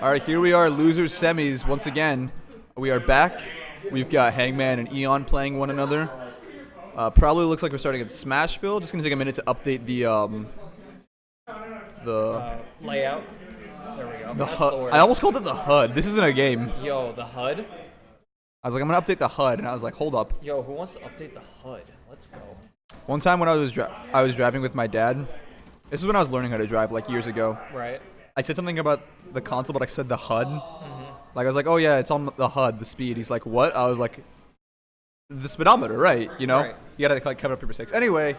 All right, here we are, losers semis once again. We are back. We've got Hangman and Eon playing one another. Probably looks like we're starting at Smashville. Just gonna take a minute to update the layout. There we go. The HUD. I almost called it the HUD. This isn't a game. Yo, the HUD. I was like, I'm gonna update the HUD, and I was like, hold up. Yo, who wants to update the HUD? Let's go. One time when I was driving with my dad. This is when I was learning how to drive, like years ago. Right. I said something about the console, but I said the HUD. Like I was like, oh yeah, it's on the HUD, the speed. He's like, what? I was like, the speedometer, right? You know, Right. You gotta like cover up your mistakes. Anyway,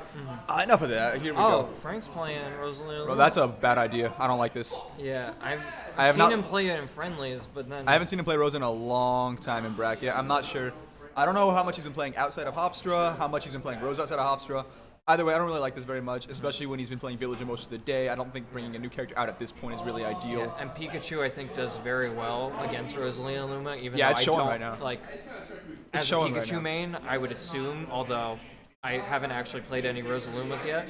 enough of that. Here we go. Frank's playing Rosalina. Bro, that's a bad idea. I don't like this. Yeah, I I've have seen not- him play it in friendlies, but then I haven't seen him play Rosa in a long time in bracket. I'm not sure. I don't know how much he's been playing outside of Hofstra, how much he's been playing Rosa outside of Hofstra. Either way, I don't really like this very much, especially when he's been playing Villager most of the day. I don't think bringing a new character out at this point is really ideal. Yeah, and Pikachu I think does very well against Rosalina Luma. Even Yeah, though it's I showing don't, right now. Like, It's as a showing right Pikachu now. main, I would assume, although I haven't actually played any Rosalumas yet,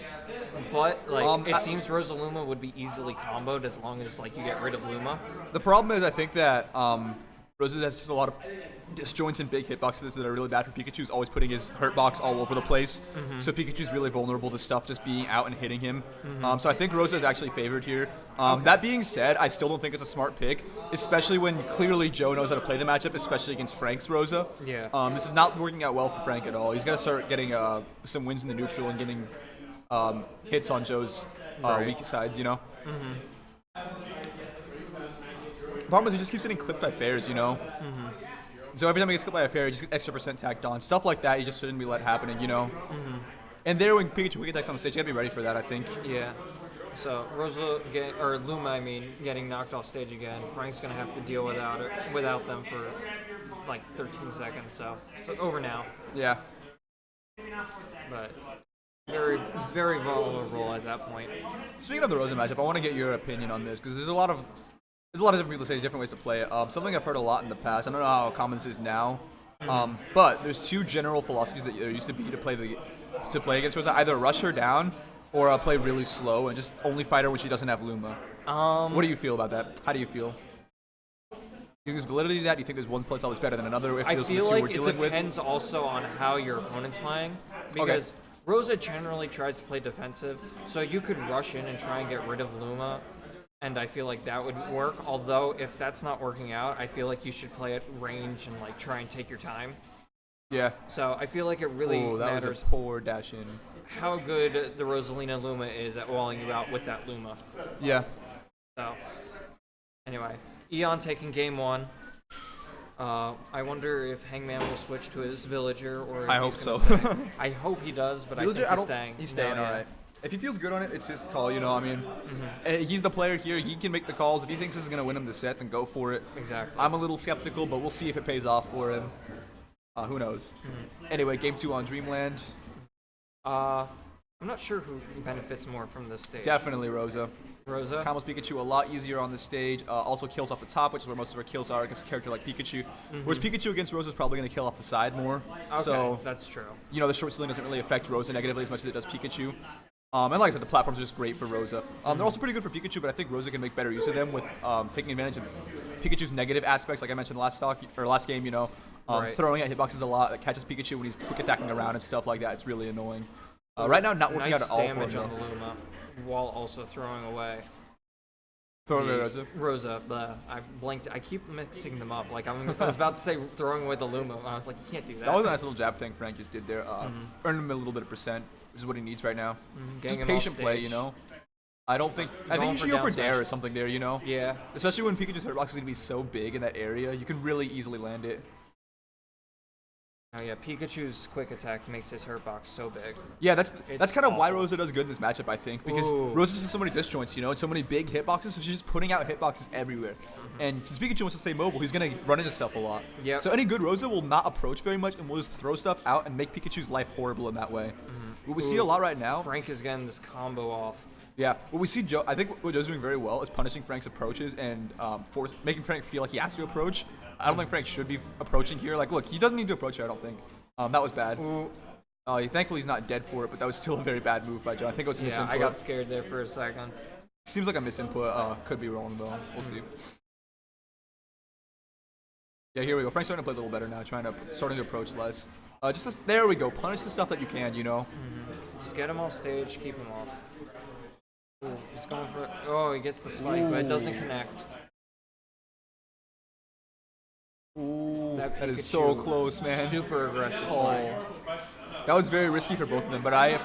but like it seems Rosaluma would be easily comboed as long as like you get rid of Luma. The problem is I think that Rosa has just a lot of disjoints and big hitboxes that are really bad for Pikachu. He's always putting his hurt box all over the place. So Pikachu's really vulnerable to stuff just being out and hitting him. So I think Rosa is actually favored here. That being said, I still don't think it's a smart pick, especially when clearly Joe knows how to play the matchup, especially against Frank's Rosa. Yeah. This is not working out well for Frank at all. He's got to start getting some wins in the neutral and getting hits on Joe's weak sides, you know? The problem is he just keeps getting clipped by fairs, you know? So every time he gets clipped by a fair, he just gets extra percent tacked on. Stuff like that, you just shouldn't be let happening, you know? And there, when Pikachu quick attacks on the stage, you gotta be ready for that, I think. Yeah. So Luma, I mean, getting knocked off stage again. Frank's gonna have to deal without them for like 13 seconds. So over now. Yeah. But very, very vulnerable at that point. Speaking of the Rosa matchup, I want to get your opinion on this, because there's a lot of different people that say different ways to play it. Something I've heard a lot in the past. I don't know how common this is now, but there's two general philosophies that there used to be to play against Rosa: either rush her down or play really slow and just only fight her when she doesn't have Luma. What do you feel about that? How do you feel? Do you think there's validity to that? Do you think there's one playstyle that's better than another? If I those are feel the two we're like it dealing with? depends also on how your opponent's playing, because Rosa generally tries to play defensive, so you could rush in and try and get rid of Luma, and I feel like that would work. Although if that's not working out, I feel like you should play at range and like try and take your time. Yeah. So I feel like it really That matters was a poor dash in. how good the Rosalina Luma is at walling you out with that Luma. Yeah. So anyway, Eon taking game one. I wonder if Hangman will switch to his Villager, or if I he's hope gonna so. stay. I hope he does, but Villager, I think he's staying. He's staying, No, yeah. alright. If he feels good on it, it's his call, you know. I mean, he's the player here. He can make the calls. If he thinks this is going to win him the set, then go for it. Exactly. I'm a little skeptical, but we'll see if it pays off for him. Who knows? Anyway, game 2 on Dreamland. I'm not sure who benefits more from this stage. Definitely Rosa. Rosa. Combos Pikachu a lot easier on this stage. Also kills off the top, which is where most of our kills are against a character like Pikachu. Whereas Pikachu against Rosa is probably going to kill off the side more. Okay, So, that's true. you know, the short ceiling doesn't really affect Rosa negatively as much as it does Pikachu. And like I said, the platforms are just great for Rosa. They're also pretty good for Pikachu, but I think Rosa can make better use of them with taking advantage of Pikachu's negative aspects, like I mentioned last game, you know. Right. Throwing at hitboxes a lot, that catches Pikachu when he's quick attacking around and stuff like that. It's really annoying. Right now, not working Nice out at all for him. damage on the Luma, while also throwing away. Throwing at Rosa. Rosa, I blinked. I keep mixing them up. Like I was about to say throwing away the Luma. I was like, you can't do that. That was a nice little jab thing Frank just did there. Earned him a little bit of percent, which is what he needs right now. Getting Just him patient off play, stage. you know. I think Going you for should go for down dare or smash. something there, you know. Yeah. Especially when Pikachu's hitbox is going to be so big in that area, you can really easily land it. Oh yeah, Pikachu's quick attack makes his hurt box so big. Yeah, that's It's kind of why awful. Rosa does good in this matchup, I think, because Ooh. Rosa just has so many disjoints, you know, and so many big hitboxes, so she's just putting out hitboxes everywhere. And since Pikachu wants to stay mobile, he's going to run into stuff a lot. Yep. So any good Rosa will not approach very much and will just throw stuff out and make Pikachu's life horrible in that way. What we see a lot right now. Frank is getting this combo off. Yeah, what we see Joe, I think what Joe's doing very well is punishing Frank's approaches and making Frank feel like he has to approach. I don't think Frank should be approaching here. Like, look, he doesn't need to approach here, I don't think. That was bad. Ooh. Thankfully, he's not dead for it, but that was still a very bad move by Joe. I think it was a Yeah, misinput. I got scared there for a second. Seems like a misinput. Could be wrong, though. We'll see. Yeah, here we go. Frank's starting to play a little better now, starting to approach less. There we go. Punish the stuff that you can, you know. Just get him off stage, keep him off. Ooh, he's going for. Oh, he gets the spike, but it doesn't connect. Ooh, that is Pikachu, so close, man. Super aggressive play. That was very risky for both of them, but I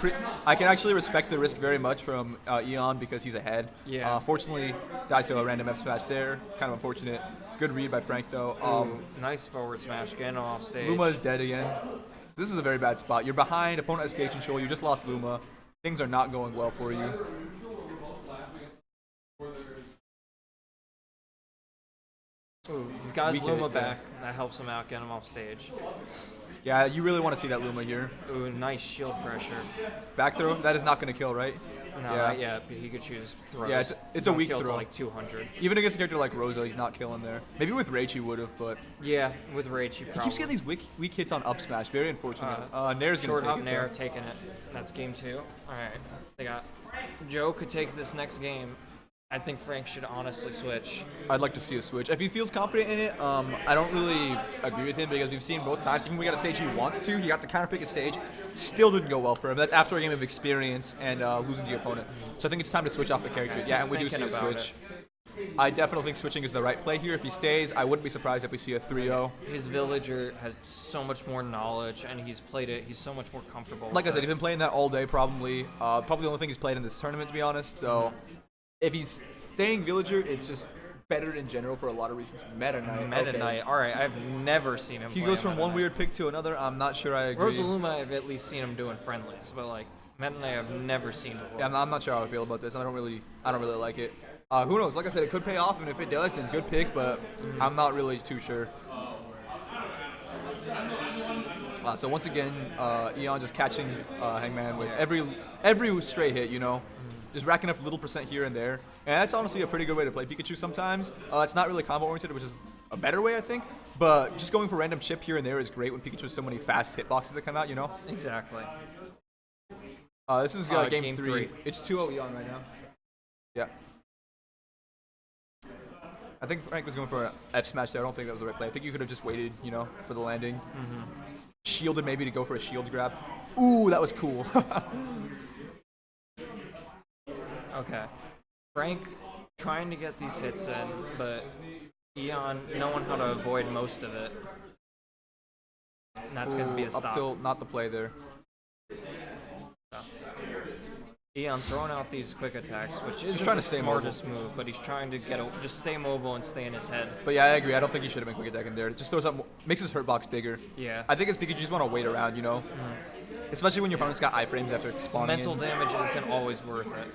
can actually respect the risk very much from Eon because he's ahead. Yeah. Fortunately, Daiso a random F smash there. Kind of unfortunate. Good read by Frank though. Nice forward smash, getting him off stage. Luma is dead again. This is a very bad spot. You're behind, opponent has stage control, you just lost Luma. Things are not going well for you. Ooh, he's got his Luma back. That helps him out, get him off stage. Yeah, you really want to see that Luma here. Ooh, nice shield pressure. Back throw, that is not going to kill, right? No, yeah. not yet. He could choose throws. Yeah, it's a weak throw. throw. Like 200. Even against a character like Rosa, he's not killing there. Maybe with Rage he would have, but yeah, with Rage he probably. He keeps getting these weak hits on up smash. Very unfortunate. Nair's gonna short take up it. Nair taking it. That's game 2. All right, they got Joe could take this next game. I think Frank should honestly switch. I'd like to see a switch. If he feels confident in it, I don't really agree with him because we've seen both times, even when we got a stage he wants to, he got to counterpick a stage, still didn't go well for him. That's after a game of experience and losing to your opponent. So I think it's time to switch off the character. Yeah, and we do see a switch. I definitely think switching is the right play here. If he stays, I wouldn't be surprised if we see a 3-0. His villager has so much more knowledge, and he's played it. He's so much more comfortable. Like I said, he's been playing that all day probably. Probably the only thing he's played in this tournament, to be honest. So if he's staying villager, it's just better in general for a lot of reasons. Meta Knight. All right, I've never seen him. He goes from one weird pick to another. I'm not sure I agree. Rosaluma, I've at least seen him doing friendlies, but like Meta Knight, I've never seen before. Yeah, I'm not sure how I feel about this. I don't really like it. Who knows? Like I said, it could pay off, and if it does, then good pick. But I'm not really too sure. So once again, Eon just catching Hangman with every straight hit, you know. Just racking up a little percent here and there. And that's honestly a pretty good way to play Pikachu sometimes. It's not really combo-oriented, which is a better way, I think. But just going for random chip here and there is great when Pikachu has so many fast hitboxes that come out, you know? Exactly. This is game 3. It's 2-0 Eon right now. Yeah. I think Frank was going for an F smash there. I don't think that was the right play. I think you could have just waited, you know, for the landing. Shielded maybe to go for a shield grab. Ooh, that was cool. Okay. Frank trying to get these hits in, but Eon knowing how to avoid most of it. And that's going to be a stop. Up tilt, not the play there. Eon throwing out these quick attacks, which isn't trying the to stay smartest move, but he's trying to just stay mobile and stay in his head. But yeah, I agree. I don't think he should have been quick attacking there. It just throws up, makes his hurt box bigger. Yeah. I think as Pikachu, you just want to wait around, you know? Especially when your opponent's got iframes after spawning Mental damage isn't always worth it.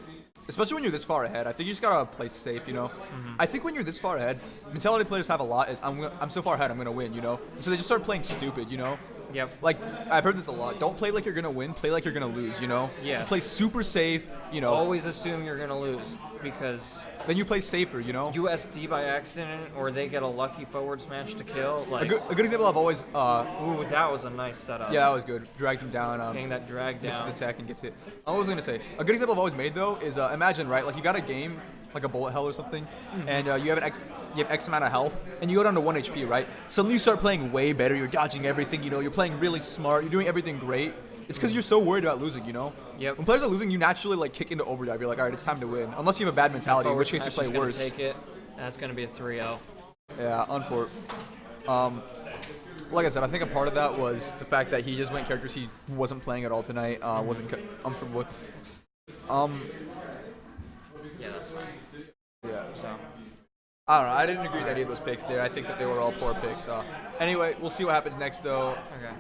Especially when you're this far ahead. I think you just gotta play safe, you know? I think when you're this far ahead, mentality players have a lot is, I'm so far ahead, I'm gonna win, you know? So they just start playing stupid, you know? Yep. Like, I've heard this a lot. Don't play like you're gonna win, play like you're gonna lose, you know? Yes. Just play super safe, you know? Always assume you're going to lose, because Then you play safer, you know? USD by accident, or they get a lucky forward smash to kill. Like, A good example I've always, ooh, that was a nice setup. yeah, that was good. Drags him down. Getting that drag Misses down. the tech and gets hit. I was gonna say, a good example I've always made though is imagine, right? Like you got a game, like a bullet hell or something, and you have X amount of health, and you go down to 1 HP, right? Suddenly you start playing way better. You're dodging everything, you know. You're playing really smart. You're doing everything great. It's because you're so worried about losing, you know. Yep. When players are losing, you naturally like kick into overdrive. You're like, all right, it's time to win. Unless you have a bad mentality, in which case you play worse. Take it. That's gonna be a 3-0. Yeah, unfort. Like I said, I think a part of that was the fact that he just went characters he wasn't playing at all tonight. Wasn't comfortable with. Yeah, that's fine. Yeah. So. I don't know. I didn't agree with any of those picks there. I think that they were all poor picks. Anyway, we'll see what happens next, though. Okay.